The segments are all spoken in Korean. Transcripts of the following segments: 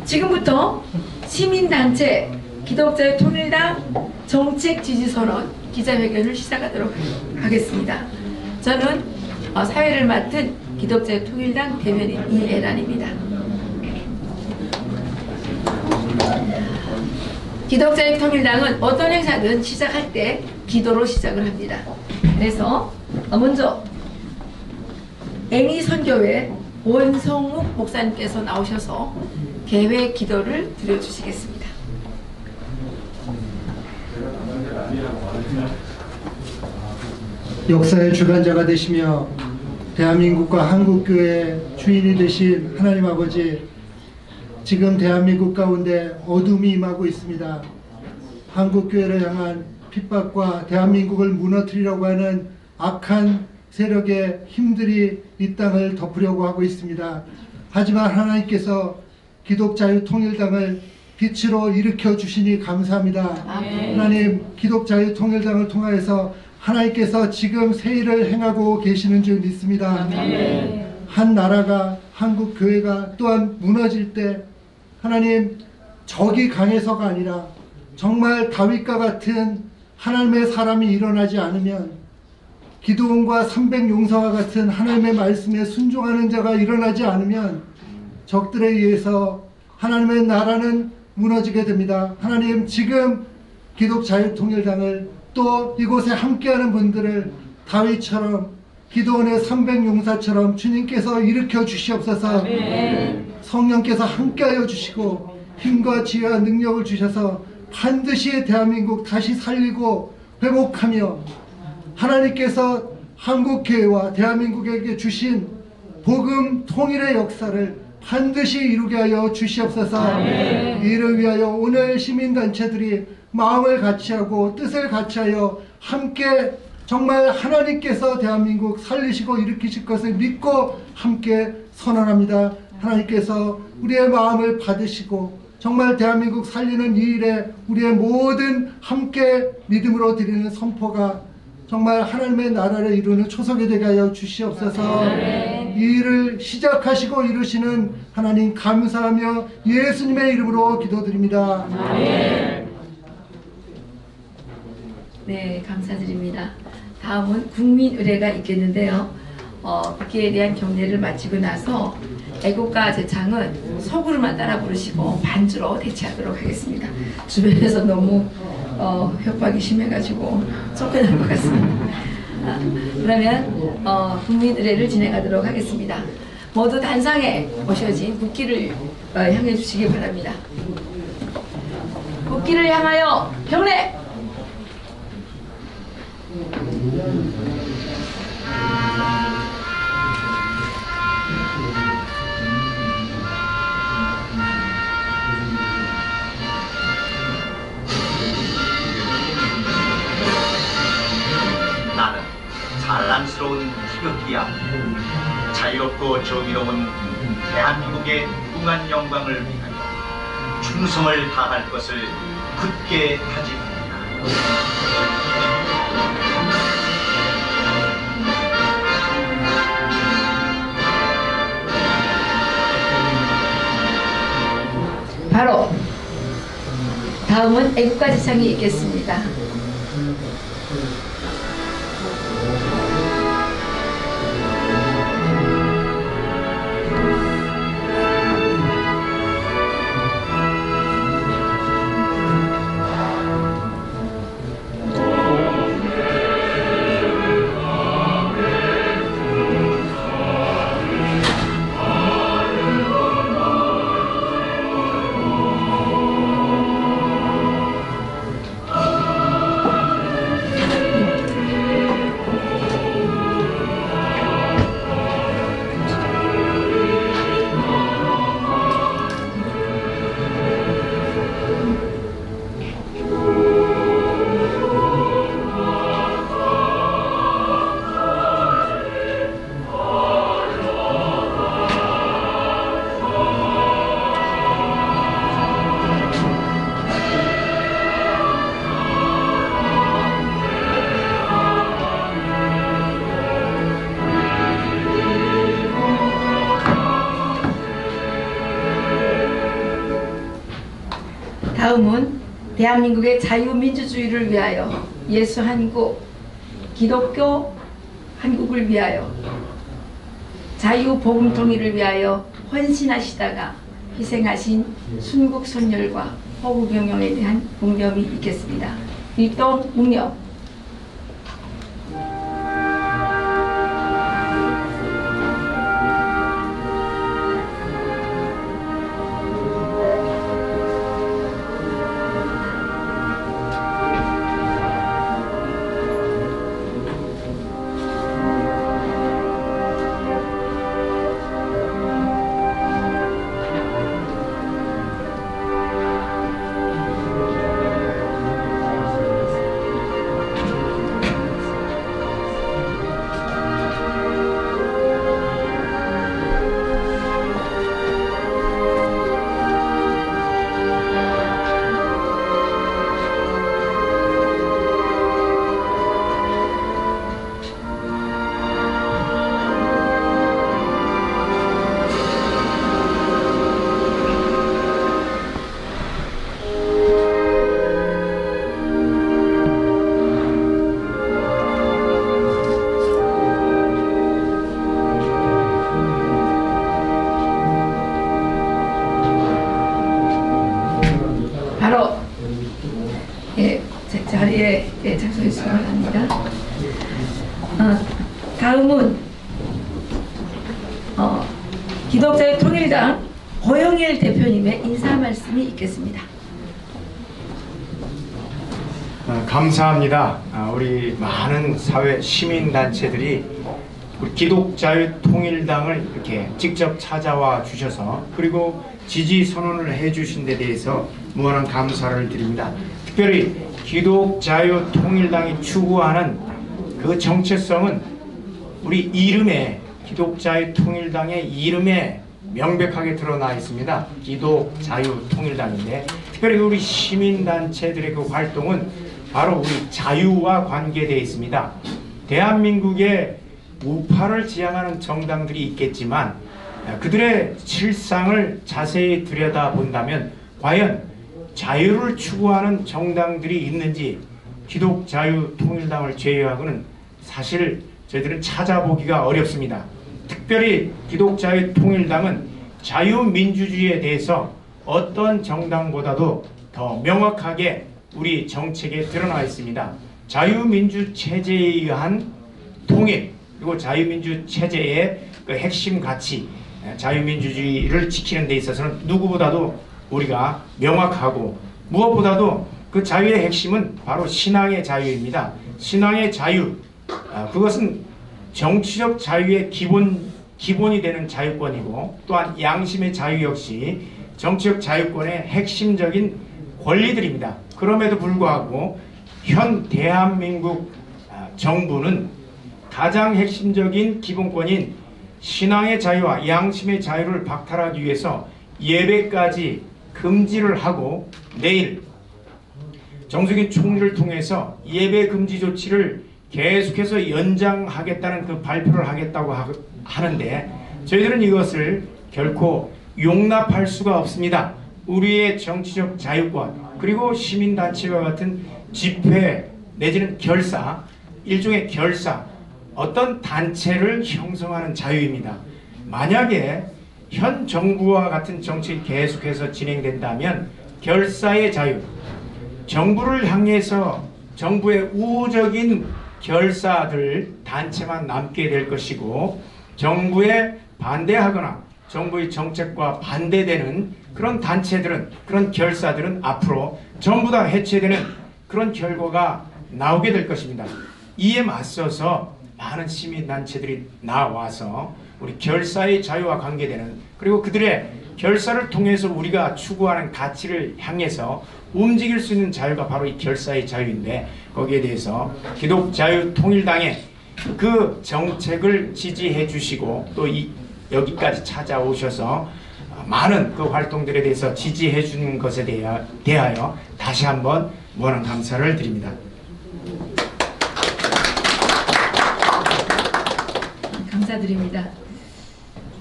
지금부터 시민단체 기독자의 통일당 정책 지지선언 기자회견을 시작하도록 하겠습니다. 저는 사회를 맡은 기독자의 통일당 대변인 이애란입니다. 기독자의 통일당은 어떤 행사든 시작할 때 기도로 시작을 합니다. 그래서 먼저 애미선교회 원성욱 목사님께서 나오셔서 개회 기도를 드려주시겠습니다. 역사의 주관자가 되시며 대한민국과 한국교회의 주인이 되신 하나님 아버지, 지금 대한민국 가운데 어둠이 임하고 있습니다. 한국교회를 향한 핍박과 대한민국을 무너뜨리려고 하는 악한 세력의 힘들이 이 땅을 덮으려고 하고 있습니다. 하지만 하나님께서 기독자유통일당을 빛으로 일으켜 주시니 감사합니다. 아멘. 하나님, 기독자유통일당을 통하여서 하나님께서 지금 새 일을 행하고 계시는 줄 믿습니다. 아멘. 한 나라가, 한국 교회가 또한 무너질 때 하나님, 적이 강해서가 아니라 정말 다윗과 같은 하나님의 사람이 일어나지 않으면, 기드온과 300용사와 같은 하나님의 말씀에 순종하는 자가 일어나지 않으면 적들에 의해서 하나님의 나라는 무너지게 됩니다. 하나님, 지금 기독자유통일당을 또 이곳에 함께하는 분들을 다윗처럼, 기드온의 300용사처럼 주님께서 일으켜 주시옵소서. 아멘. 성령께서 함께하여 주시고 힘과 지혜와 능력을 주셔서 반드시 대한민국 다시 살리고 회복하며, 하나님께서 한국교회와 대한민국에게 주신 복음 통일의 역사를 반드시 이루게 하여 주시옵소서. 아멘. 이를 위하여 오늘 시민단체들이 마음을 같이하고 뜻을 같이하여 함께 정말 하나님께서 대한민국 살리시고 일으키실 것을 믿고 함께 선언합니다. 하나님께서 우리의 마음을 받으시고 정말 대한민국 살리는 이 일에 우리의 모든 함께 믿음으로 드리는 선포가 정말 하나님의 나라를 이루는 초석이 되게 하여 주시옵소서. 아멘. 이 일을 시작하시고 이루시는 하나님 감사하며 예수님의 이름으로 기도드립니다. 아멘. 네, 감사드립니다. 다음은 국민의례가 있겠는데요. 국기에 대한 경례를 마치고 나서 애국가 제창은 서구로만 따라 부르시고 반주로 대체하도록 하겠습니다. 주변에서 너무 협박이 심해가지고 쫓겨날 것 같습니다. 그러면 국민의례를 진행하도록 하겠습니다. 모두 단상에 모셔진 국기를 향해 주시기 바랍니다. 국기를 향하여 경례! 나는 찬란스러운 태극기야. 자유롭고 정의로운 대한민국의 무궁한 영광을 위하여 충성을 다할 것을 굳게 다짐합니다. 바로 다음은 애국가 제창이 있겠습니다. 다음은 대한민국의 자유민주주의를 위하여 예수 한국, 기독교 한국을 위하여 자유복음 통일을 위하여 헌신하시다가 희생하신 순국 선열과 허구경영에 대한 묵념이 있겠습니다. 일동 묵념. 바로 제 자리에 장소해 주시기 바랍니다. 다음은 기독자유통일당 고영일 대표님의 인사 말씀이 있겠습니다. 감사합니다. 우리 많은 사회 시민단체들이 우리 기독자유통일당을 이렇게 직접 찾아와 주셔서 그리고 지지 선언을 해주신 데 대해서 무한한 감사를 드립니다. 특별히 기독자유통일당이 추구하는 그 정체성은 우리 이름에, 기독자유통일당의 이름에 명백하게 드러나 있습니다. 기독자유통일당인데 특별히 우리 시민단체들의 그 활동은 바로 우리 자유와 관계되어 있습니다. 대한민국에 우파를 지향하는 정당들이 있겠지만 그들의 실상을 자세히 들여다본다면 과연 자유를 추구하는 정당들이 있는지 기독자유통일당을 제외하고는 사실 저희들은 찾아보기가 어렵습니다. 특별히 기독자유통일당은 자유민주주의에 대해서 어떤 정당보다도 더 명확하게 우리 정책에 드러나 있습니다. 자유민주 체제에 의한 통일 그리고 자유민주 체제의 그 핵심 가치 자유민주주의를 지키는 데 있어서는 누구보다도 우리가 명확하고 무엇보다도 그 자유의 핵심은 바로 신앙의 자유입니다. 신앙의 자유 그것은 정치적 자유의 기본이 되는 자유권이고 또한 양심의 자유 역시 정치적 자유권의 핵심적인 권리들입니다. 그럼에도 불구하고 현 대한민국 정부는 가장 핵심적인 기본권인 신앙의 자유와 양심의 자유를 박탈하기 위해서 예배까지 금지를 하고 내일 정석인 총리를 통해서 예배 금지 조치를 계속해서 연장하겠다는 그 발표를 하겠다고 하는데 저희들은 이것을 결코 용납할 수가 없습니다. 우리의 정치적 자유권 그리고 시민단체와 같은 집회 내지는 결사 일종의 결사 어떤 단체를 형성하는 자유입니다. 만약에 현 정부와 같은 정책이 계속해서 진행된다면 결사의 자유 정부를 향해서 정부의 우호적인 결사들 단체만 남게 될 것이고 정부에 반대하거나 정부의 정책과 반대되는 그런 단체들은 그런 결사들은 앞으로 전부 다 해체되는 그런 결과가 나오게 될 것입니다. 이에 맞서서 많은 시민단체들이 나와서 우리 결사의 자유와 관계되는 그리고 그들의 결사를 통해서 우리가 추구하는 가치를 향해서 움직일 수 있는 자유가 바로 이 결사의 자유인데 거기에 대해서 기독자유통일당의 그 정책을 지지해 주시고 또 여기까지 찾아오셔서 많은 그 활동들에 대해서 지지해 주는 것에 대하여 다시 한번 무한한 감사를 드립니다. 감사드립니다.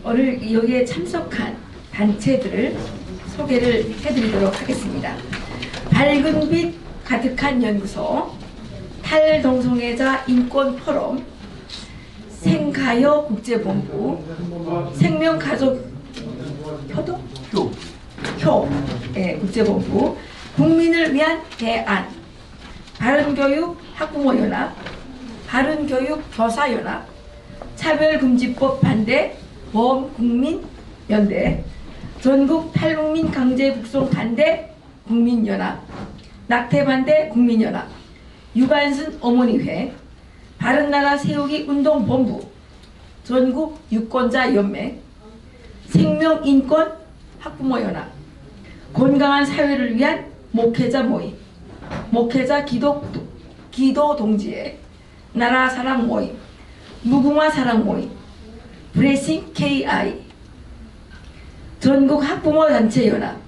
오늘 여기에 참석한 단체들을 소개를 해드리도록 하겠습니다. 밝은 빛 가득한 연구소, 탈동성애자 인권포럼, 생가요 국제본부, 생명가족 효 국제본부, 국민을 위한 대안, 바른교육 학부모연합, 바른교육 교사연합, 차별금지법 반대 범국민연대, 전국 탈북민 강제 북송 반대 국민연합, 낙태 반대 국민연합, 유관순 어머니회, 바른나라 세우기 운동본부, 전국 유권자연맹, 생명인권 학부모연합, 건강한 사회를 위한 목회자 모임, 목회자 기도 동지회, 나라 사랑 모임, 무궁화 사랑 모임, 브레싱 KI, 전국 학부모 단체 연합,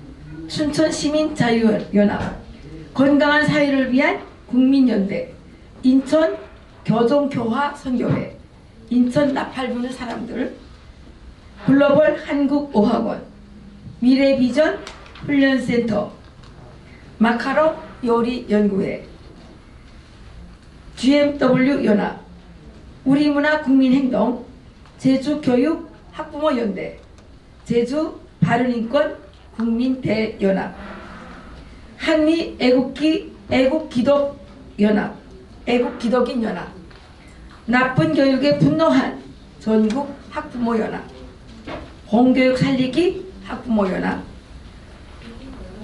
춘천 시민 자유연합, 건강한 사회를 위한 국민연대, 인천 교정교화 선교회, 인천 나팔 부는 사람들, 글로벌 한국어학원, 미래비전 훈련센터, 마카롱 요리연구회, GMW 연합, 우리문화 국민행동, 제주교육 학부모연대, 제주 바른인권 국민대연합, 한미 애국기독연합, 애국기독인연합, 나쁜 교육에 분노한 전국 학부모연합, 공교육 살리기 학부모연합,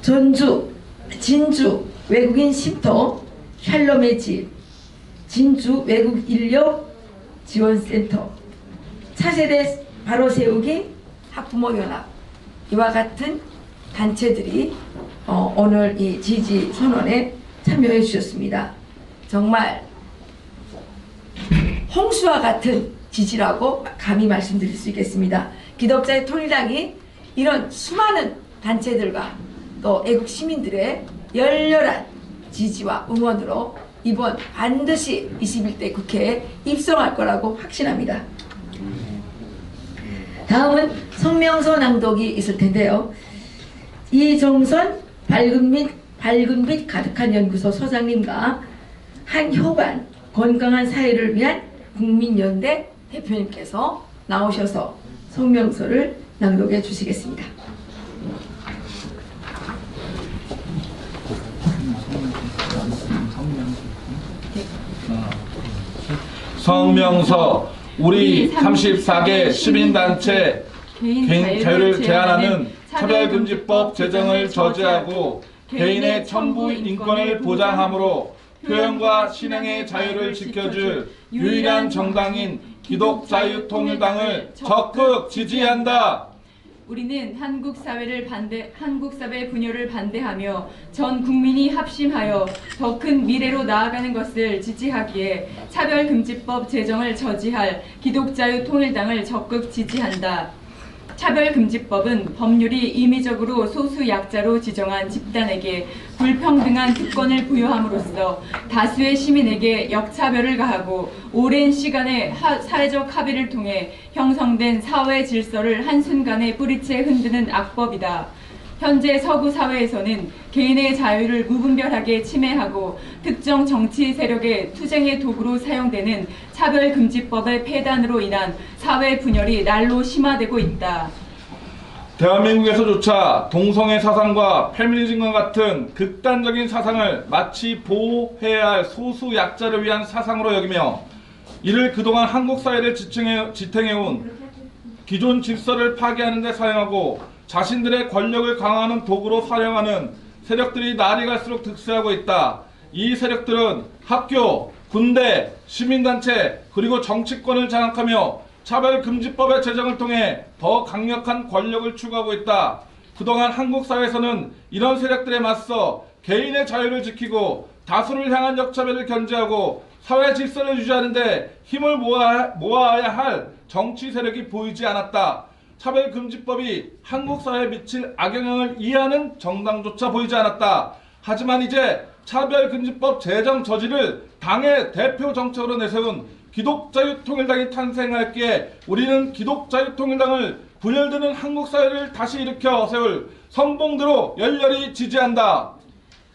진주 외국인 쉼터 샬롬의 집, 진주 외국 인력 지원센터, 차세대 바로 세우기 학부모연합, 이와 같은 단체들이 오늘 이 지지 선언에 참여해 주셨습니다. 정말 홍수와 같은 지지라고 감히 말씀드릴 수 있겠습니다. 기독자의 통일당이 이런 수많은 단체들과 또 애국 시민들의 열렬한 지지와 응원으로 이번 반드시 21대 국회에 입성할 거라고 확신합니다. 다음은 성명서 낭독이 있을 텐데요. 이정선 밝은 빛 가득한 연구소 소장님과 한효관 건강한 사회를 위한 국민연대 대표님께서 나오셔서 성명서를 낭독해 주시겠습니다. 성명서. 우리 34개 시민단체 개인 자유를 제한하는 차별금지법 제정을 저지하고 개인의 천부 인권을 보장함으로 표현과 신앙의 자유를 지켜줄 유일한 정당인 기독자유통일당을 적극 지지한다. 우리는 한국 사회 분열을 반대하며 전 국민이 합심하여 더 큰 미래로 나아가는 것을 지지하기에 차별금지법 제정을 저지할 기독자유통일당을 적극 지지한다. 차별금지법은 법률이 임의적으로 소수 약자로 지정한 집단에게 불평등한 특권을 부여함으로써 다수의 시민에게 역차별을 가하고 오랜 시간의 사회적 합의를 통해 형성된 사회 질서를 한순간에 뿌리채 흔드는 악법이다. 현재 서구 사회에서는 개인의 자유를 무분별하게 침해하고 특정 정치 세력의 투쟁의 도구로 사용되는 차별금지법의 폐단으로 인한 사회 분열이 날로 심화되고 있다. 대한민국에서조차 동성애 사상과 페미니즘과 같은 극단적인 사상을 마치 보호해야 할 소수 약자를 위한 사상으로 여기며 이를 그동안 한국 사회를 지탱해온 기존 질서를 파괴하는 데 사용하고 자신들의 권력을 강화하는 도구로 사용하는 세력들이 날이 갈수록 득세하고 있다. 이 세력들은 학교, 군대, 시민단체 그리고 정치권을 장악하며 차별금지법의 제정을 통해 더 강력한 권력을 추구하고 있다. 그동안 한국 사회에서는 이런 세력들에 맞서 개인의 자유를 지키고 다수를 향한 역차별을 견제하고 사회 질서를 유지하는 데 힘을 모아야 할 정치 세력이 보이지 않았다. 차별금지법이 한국 사회에 미칠 악영향을 이해하는 정당조차 보이지 않았다. 하지만 이제 차별금지법 제정 저지를 당의 대표 정책으로 내세운 기독자유통일당이 탄생할기에 우리는 기독자유통일당을 분열되는 한국 사회를 다시 일으켜 세울 선봉대로 열렬히 지지한다.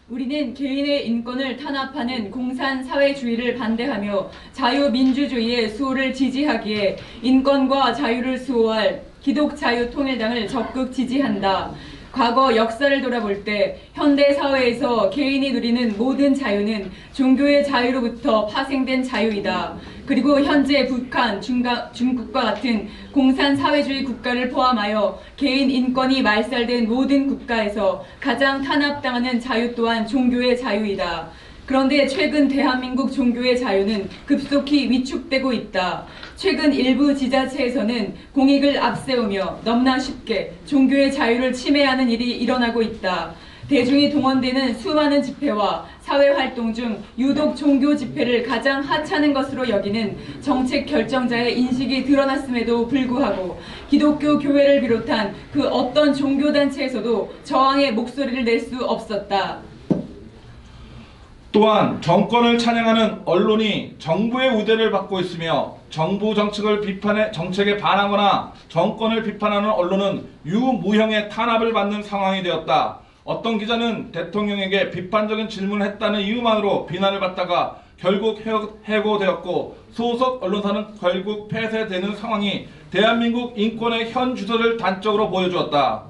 우리는 개인의 인권을 탄압하는 공산사회주의를 반대하며 자유민주주의의 수호를 지지하기에 인권과 자유를 수호할 기독자유통일당을 적극 지지한다. 과거 역사를 돌아볼 때 현대 사회에서 개인이 누리는 모든 자유는 종교의 자유로부터 파생된 자유이다. 그리고 현재 북한, 중국과 같은 공산사회주의 국가를 포함하여 개인 인권이 말살된 모든 국가에서 가장 탄압당하는 자유 또한 종교의 자유이다. 그런데 최근 대한민국 종교의 자유는 급속히 위축되고 있다. 최근 일부 지자체에서는 공익을 앞세우며 너무나 쉽게 종교의 자유를 침해하는 일이 일어나고 있다. 대중이 동원되는 수많은 집회와 사회활동 중 유독 종교 집회를 가장 하찮은 것으로 여기는 정책 결정자의 인식이 드러났음에도 불구하고 기독교 교회를 비롯한 그 어떤 종교단체에서도 저항의 목소리를 낼 수 없었다. 또한 정권을 찬양하는 언론이 정부의 우대를 받고 있으며 정부 정책에 반하거나 정권을 비판하는 언론은 유무형의 탄압을 받는 상황이 되었다. 어떤 기자는 대통령에게 비판적인 질문을 했다는 이유만으로 비난을 받다가 결국 해고되었고 소속 언론사는 결국 폐쇄되는 상황이 대한민국 인권의 현 주소를 단적으로 보여주었다.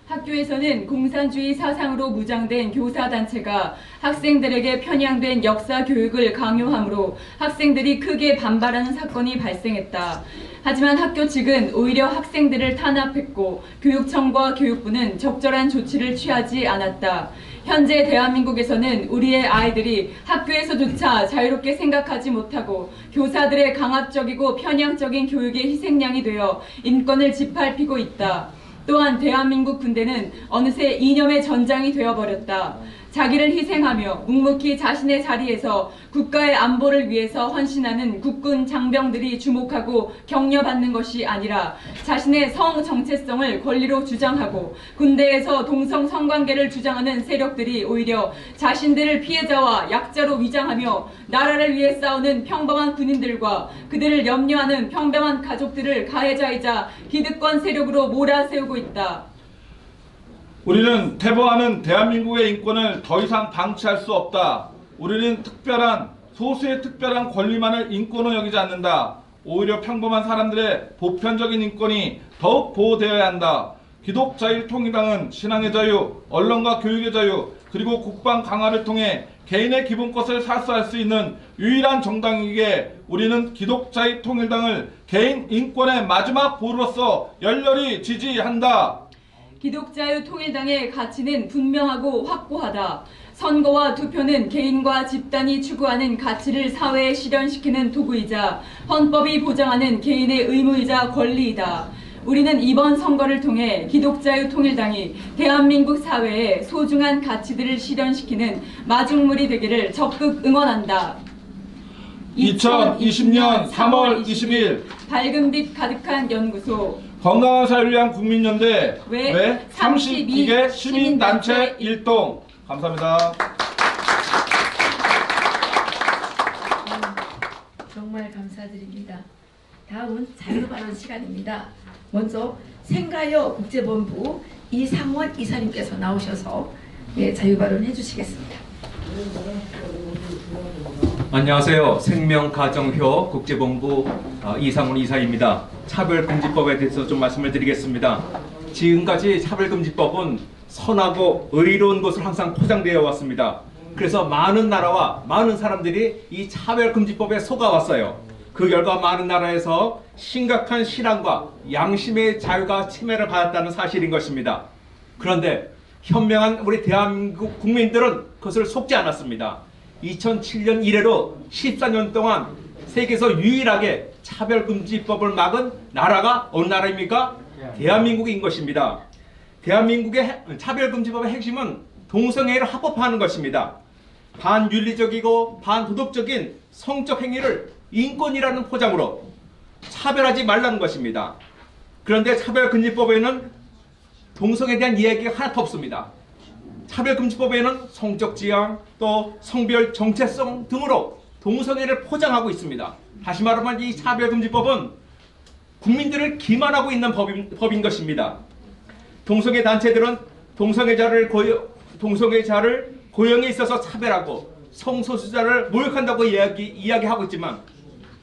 학교에서는 공산주의 사상으로 무장된 교사단체가 학생들에게 편향된 역사 교육을 강요하므로 학생들이 크게 반발하는 사건이 발생했다. 하지만 학교 측은 오히려 학생들을 탄압했고 교육청과 교육부는 적절한 조치를 취하지 않았다. 현재 대한민국에서는 우리의 아이들이 학교에서조차 자유롭게 생각하지 못하고 교사들의 강압적이고 편향적인 교육의 희생양이 되어 인권을 짓밟히고 있다. 또한 대한민국 군대는 어느새 이념의 전장이 되어버렸다. 자기를 희생하며 묵묵히 자신의 자리에서 국가의 안보를 위해서 헌신하는 국군 장병들이 주목하고 격려받는 것이 아니라 자신의 성 정체성을 권리로 주장하고 군대에서 동성 성관계를 주장하는 세력들이 오히려 자신들을 피해자와 약자로 위장하며 나라를 위해 싸우는 평범한 군인들과 그들을 염려하는 평범한 가족들을 가해자이자 기득권 세력으로 몰아세우고 있다. 우리는 퇴보하는 대한민국의 인권을 더 이상 방치할 수 없다. 우리는 소수의 특별한 권리만을 인권으로 여기지 않는다. 오히려 평범한 사람들의 보편적인 인권이 더욱 보호되어야 한다. 기독자유통일당은 신앙의 자유, 언론과 교육의 자유, 그리고 국방 강화를 통해 개인의 기본것을 사수할 수 있는 유일한 정당이기에 우리는 기독자유통일당을 개인 인권의 마지막 보루로서 열렬히 지지한다. 기독자유통일당의 가치는 분명하고 확고하다. 선거와 투표는 개인과 집단이 추구하는 가치를 사회에 실현시키는 도구이자 헌법이 보장하는 개인의 의무이자 권리이다. 우리는 이번 선거를 통해 기독자유통일당이 대한민국 사회에 소중한 가치들을 실현시키는 마중물이 되기를 적극 응원한다. 2020년 3월 20일 밝은 빛 가득한 연구소 건강한 사회를 위한 국민연대 외 32개 시민단체 일동. 감사합니다. 정말 감사드립니다. 다음은 자유발언 시간입니다. 먼저 생가여 국제본부 이상원 이사님께서 나오셔서 자유발언 해주시겠습니다. 안녕하세요. 생명가정협 국제본부 이상훈 이사입니다. 차별금지법에 대해서 좀 말씀을 드리겠습니다. 지금까지 차별금지법은 선하고 의로운 것으로 항상 포장되어 왔습니다. 그래서 많은 나라와 많은 사람들이 이 차별금지법에 속아왔어요. 그 결과 많은 나라에서 심각한 실황과 양심의 자유가 침해를 받았다는 사실인 것입니다. 그런데 현명한 우리 대한민국 국민들은 그것을 속지 않았습니다. 2007년 이래로 14년 동안 세계에서 유일하게 차별금지법을 막은 나라가 어느 나라입니까? 대한민국인 것입니다. 대한민국의 차별금지법의 핵심은 동성애를 합법화하는 것입니다. 반윤리적이고 반도덕적인 성적 행위를 인권이라는 포장으로 차별하지 말라는 것입니다. 그런데 차별금지법에는 동성애에 대한 이야기가 하나도 없습니다. 차별금지법에는 성적 지향, 또 성별 정체성 등으로 동성애를 포장하고 있습니다. 다시 말하면 이 차별금지법은 국민들을 기만하고 있는 법인 것입니다. 동성애 단체들은 동성애자를 고용에 있어서 차별하고 성소수자를 모욕한다고 이야기하고 있지만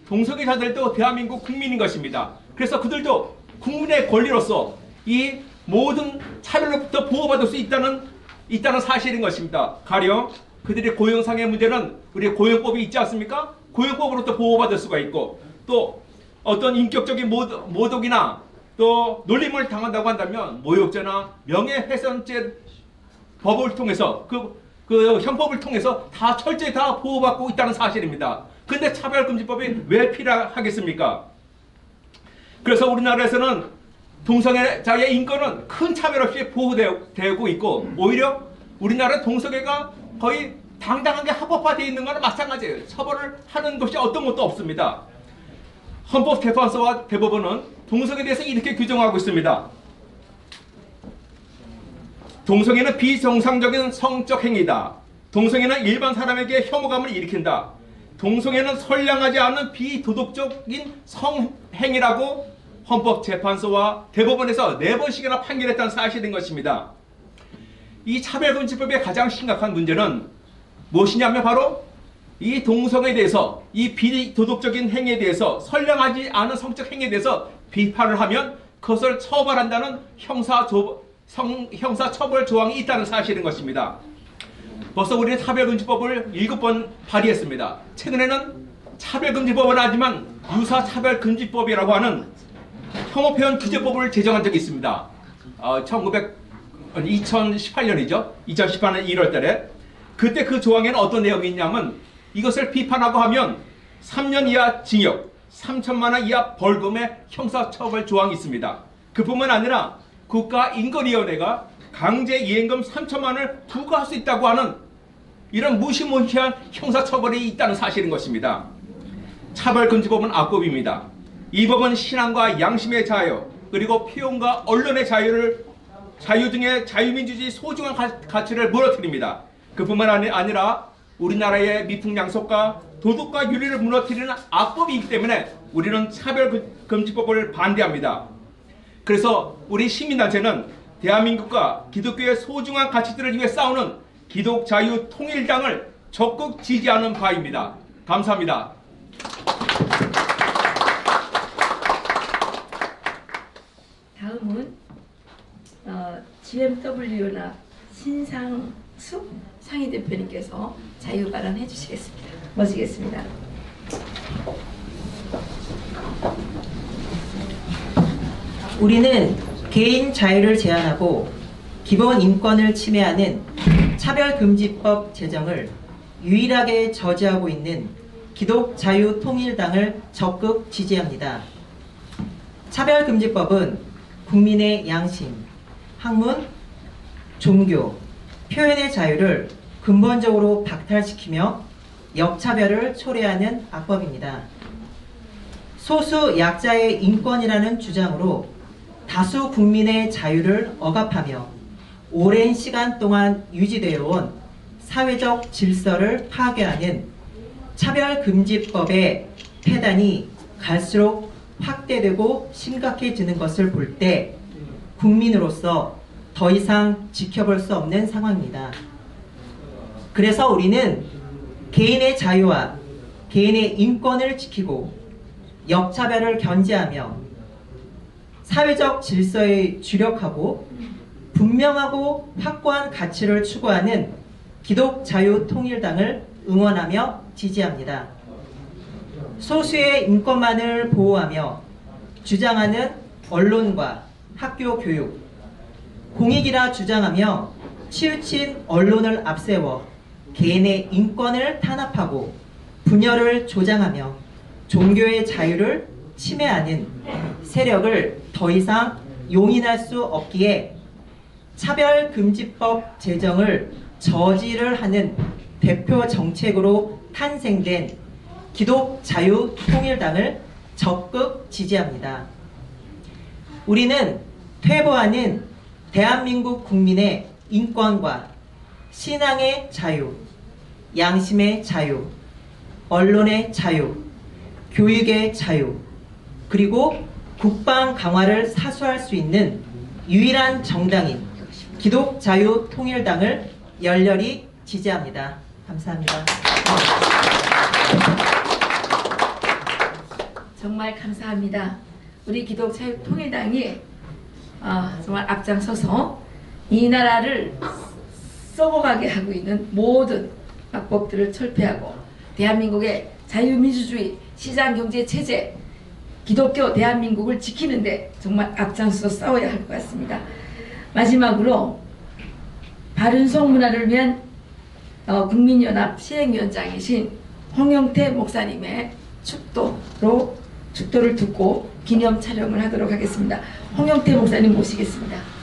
동성애자들도 대한민국 국민인 것입니다. 그래서 그들도 국민의 권리로서 이 모든 차별로부터 보호받을 수 있다는 사실인 것입니다. 가령 그들의 고용상의 문제는 우리 고용법이 있지 않습니까? 고용법으로부터 보호받을 수가 있고, 또 어떤 인격적인 모독이나 또 놀림을 당한다고 한다면 모욕죄나 명예훼손죄 법을 통해서 그 형법을 통해서 다 철저히 다 보호받고 있다는 사실입니다. 근데 차별금지법이 왜 필요하겠습니까? 그래서 우리나라에서는 동성애자의 인권은 큰 차별 없이 보호되고 있고, 오히려 우리나라 동성애가 거의 당당하게 합법화되어 있는 것은 마찬가지예요. 처벌을 하는 것이 어떤 것도 없습니다. 헌법재판소와 대법원은 동성애에 대해서 이렇게 규정하고 있습니다. 동성애는 비정상적인 성적 행위다. 동성애는 일반 사람에게 혐오감을 일으킨다. 동성애는 선량하지 않은 비도덕적인 성행위라고 헌법재판소와 대법원에서 4번씩이나 판결했다는 사실인 것입니다. 이 차별금지법의 가장 심각한 문제는 무엇이냐면 바로 이 동성애에 대해서, 이 비도덕적인 행위에 대해서, 선량하지 않은 성적 행위에 대해서 비판을 하면 그것을 처벌한다는 형사처벌 조항이 있다는 사실인 것입니다. 벌써 우리는 차별금지법을 7번 발의했습니다. 최근에는 차별금지법은 하지만 유사차별금지법이라고 하는 혐오표현 규제법을 제정한 적이 있습니다. 2018년이죠. 2018년 1월 달에. 그때 그 조항에는 어떤 내용이 있냐면, 이것을 비판하고 하면 3년 이하 징역, 3천만 원 이하 벌금의 형사처벌 조항이 있습니다. 그뿐만 아니라 국가인권위원회가 강제이행금 3천만 원을 부과할 수 있다고 하는 이런 무시무시한 형사처벌이 있다는 사실인 것입니다. 차별금지법은 악법입니다. 이 법은 신앙과 양심의 자유, 그리고 표현과 언론의 자유 등의 자유민주주의 소중한 가치를 무너뜨립니다. 그뿐만 아니라 우리나라의 미풍양속과 도덕과 윤리를 무너뜨리는 악법이기 때문에 우리는 차별금지법을 반대합니다. 그래서 우리 시민단체는 대한민국과 기독교의 소중한 가치들을 위해 싸우는 기독자유통일당을 적극 지지하는 바입니다. 감사합니다. 다음은 GMW나 신상숙 상임대표님께서 자유 발언해 주시겠습니다. 모시겠습니다. 우리는 개인 자유를 제한하고 기본 인권을 침해하는 차별금지법 제정을 유일하게 저지하고 있는 기독자유통일당을 적극 지지합니다. 차별금지법은 국민의 양심, 학문, 종교, 표현의 자유를 근본적으로 박탈시키며 역차별을 초래하는 악법입니다. 소수 약자의 인권이라는 주장으로 다수 국민의 자유를 억압하며 오랜 시간 동안 유지되어 온 사회적 질서를 파괴하는 차별금지법의 폐단이 갈수록 확대되고 심각해지는 것을 볼 때 국민으로서 더 이상 지켜볼 수 없는 상황입니다. 그래서 우리는 개인의 자유와 개인의 인권을 지키고 역차별을 견제하며 사회적 질서에 주력하고 분명하고 확고한 가치를 추구하는 기독자유통일당을 응원하며 지지합니다. 소수의 인권만을 보호하며 주장하는 언론과 학교 교육, 공익이라 주장하며 치우친 언론을 앞세워 개인의 인권을 탄압하고 분열을 조장하며 종교의 자유를 침해하는 세력을 더 이상 용인할 수 없기에 차별금지법 제정을 저지를 하는 대표 정책으로 탄생된 기독자유통일당을 적극 지지합니다. 우리는 퇴보하는 대한민국 국민의 인권과 신앙의 자유, 양심의 자유, 언론의 자유, 교육의 자유, 그리고 국방 강화를 사수할 수 있는 유일한 정당인 기독자유통일당을 열렬히 지지합니다. 감사합니다. 정말 감사합니다. 우리 기독자유통일당이 정말 앞장서서 이 나라를 썩어가게 하고 있는 모든 악법들을 철폐하고 대한민국의 자유민주주의 시장경제체제 기독교 대한민국을 지키는데 정말 앞장서서 싸워야 할 것 같습니다. 마지막으로 바른송 문화를 위한 국민연합 시행위원장이신 홍영태 목사님의 축도를 듣고 기념 촬영을 하도록 하겠습니다. 홍영태 목사님 모시겠습니다.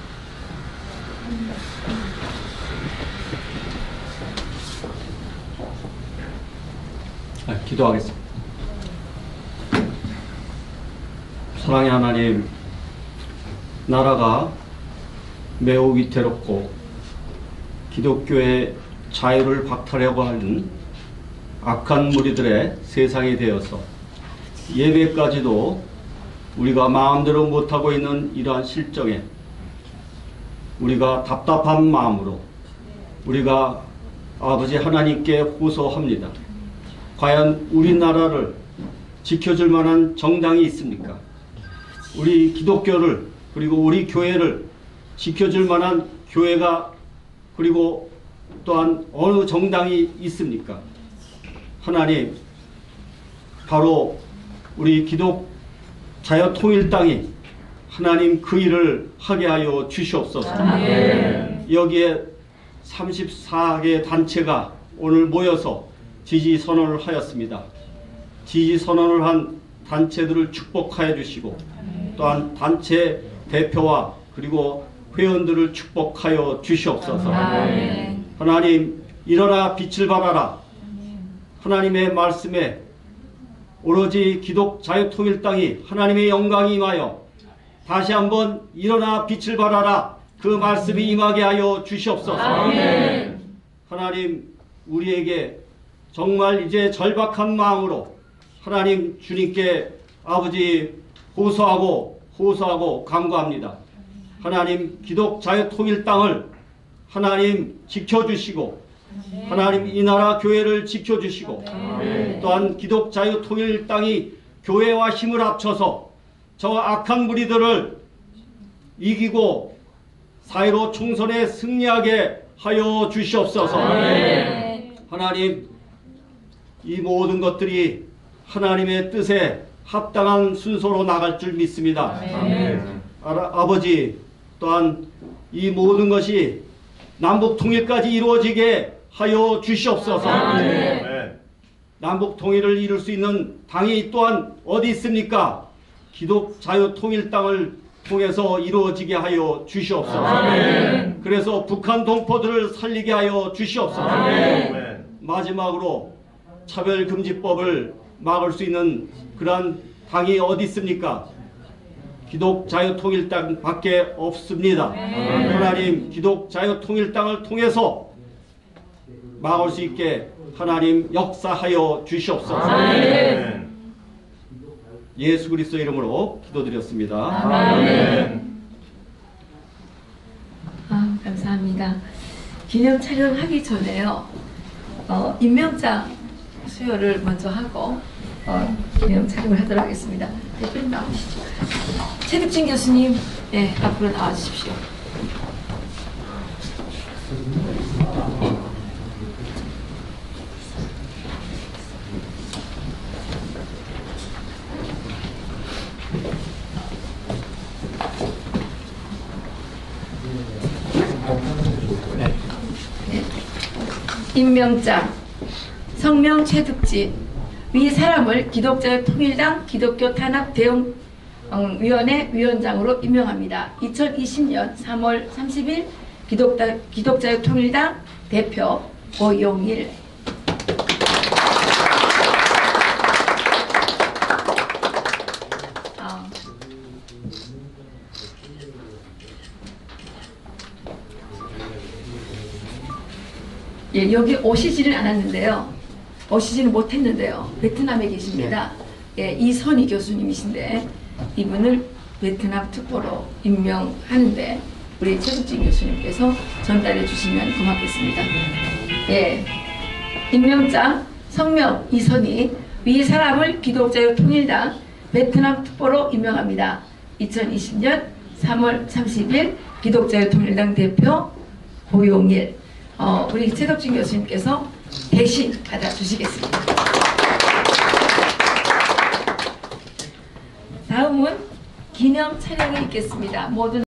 기도하겠습니다. 사랑의 하나님, 나라가 매우 위태롭고 기독교의 자유를 박탈하려고 하는 악한 무리들의 세상이 되어서 예배까지도 우리가 마음대로 못하고 있는 이러한 실정에 우리가 답답한 마음으로 우리가 아버지 하나님께 호소합니다. 과연 우리나라를 지켜줄 만한 정당이 있습니까? 우리 기독교를 그리고 우리 교회를 지켜줄 만한 교회가 그리고 또한 어느 정당이 있습니까? 하나님, 바로 우리 기독자유통일당이 하나님 그 일을 하게 하여 주시옵소서. 여기에 34개 단체가 오늘 모여서 지지 선언을 하였습니다. 지지 선언을 한 단체들을 축복하여 주시고 또한 단체 대표와 그리고 회원들을 축복하여 주시옵소서. 하나님, 일어나 빛을 발하라. 하나님의 말씀에 오로지 기독자유통일당이 하나님의 영광이 임하여 다시 한번 일어나 빛을 발하라. 그 말씀이 임하게 하여 주시옵소서. 하나님, 우리에게 정말 이제 절박한 마음으로 하나님 주님께 아버지 호소하고 간구합니다. 하나님, 기독자유통일당을 하나님 지켜주시고 하나님 이 나라 교회를 지켜주시고 또한 기독자유통일당이 교회와 힘을 합쳐서 저 악한 무리들을 이기고 사회로 총선에 승리하게 하여 주시옵소서. 하나님, 이 모든 것들이 하나님의 뜻에 합당한 순서로 나갈 줄 믿습니다. 아버지, 또한 이 모든 것이 남북 통일까지 이루어지게 하여 주시옵소서. 남북 통일을 이룰 수 있는 당이 또한 어디 있습니까? 기독자유통일당을 통해서 이루어지게 하여 주시옵소서. 그래서 북한 동포들을 살리게 하여 주시옵소서. 마지막으로 차별금지법을 막을 수 있는 그러한 당이 어디 있습니까? 기독자유통일당 밖에 없습니다. 하나님, 기독자유통일당을 통해서 막을 수 있게 하나님 역사하여 주시옵소서. 예수 그리스도 이름으로 기도드렸습니다. 감사합니다. 기념 촬영하기 전에요. 임명장 수여를 먼저 하고 기념 촬영을 하도록 하겠습니다. 대표님 나오시죠. 최득진 교수님, 네, 앞으로 나와주십시오. 임명장 성명 최득진 위 사람을 기독자유통일당 기독교 탄압 대응 위원회 위원장으로 임명합니다. 2020년 3월 30일 기독자유통일당 대표 고용일. 예, 여기 오시지는 않았는데요. 오시지는 못했는데요. 베트남에 계십니다. 예, 이선희 교수님이신데 이분을 베트남 특보로 임명하는데 우리 최득진 교수님께서 전달해 주시면 고맙겠습니다. 예, 임명장, 성명, 이선희 위 사람을 기독자유통일당 베트남 특보로 임명합니다. 2020년 3월 30일 기독자유통일당 대표 고용일 우리 최덕진 교수님께서 대신 받아주시겠습니다. 다음은 기념 촬영이 있겠습니다. 모든